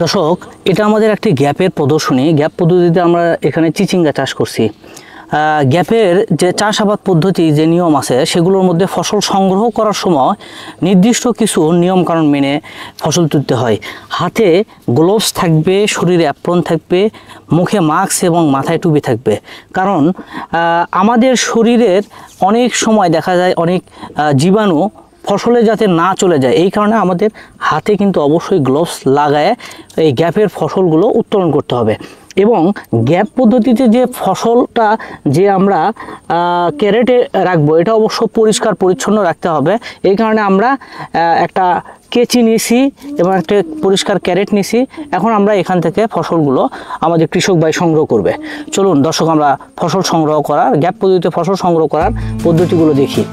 দর্শক, এটা আমাদের একটি গ্যাপের প্রদর্শনী। গ্যাপ পদ্ধতিতে আমরা এখানে চিচিঙ্গা চাষ করছি। গ্যাপের যে চাষাবাদ পদ্ধতি, যে নিয়ম আছে, সেগুলোর মধ্যে ফসল সংগ্রহ করার সময় নির্দিষ্ট কিছু নিয়মকানুন মেনে ফসল তুলতে হয়। হাতে গ্লোভস থাকবে, শরীরে অ্যাপ্রন থাকবে, মুখে মাস্ক এবং মাথায় টুপি থাকবে। কারণ আমাদের শরীরের অনেক সময় দেখা যায় অনেক জীবাণু ফসলে যাতে না চলে যায়, এই কারণে আমাদের হাতে কিন্তু অবশ্যই গ্লোভস লাগায় এই গ্যাপের ফসলগুলো উত্তোলন করতে হবে। এবং গ্যাপ পদ্ধতিতে যে ফসলটা যে আমরা ক্যারেটে রাখবো, এটা অবশ্য পরিষ্কার পরিচ্ছন্ন রাখতে হবে। এই কারণে আমরা একটা কেচি নিছি এবং একটা পরিষ্কার ক্যারেট নিছি। এখন আমরা এখান থেকে ফসলগুলো আমাদের কৃষক ভাই সংগ্রহ করবে। চলুন দর্শক, আমরা ফসল সংগ্রহ করার, গ্যাপ পদ্ধতিতে ফসল সংগ্রহ করার পদ্ধতিগুলো দেখি।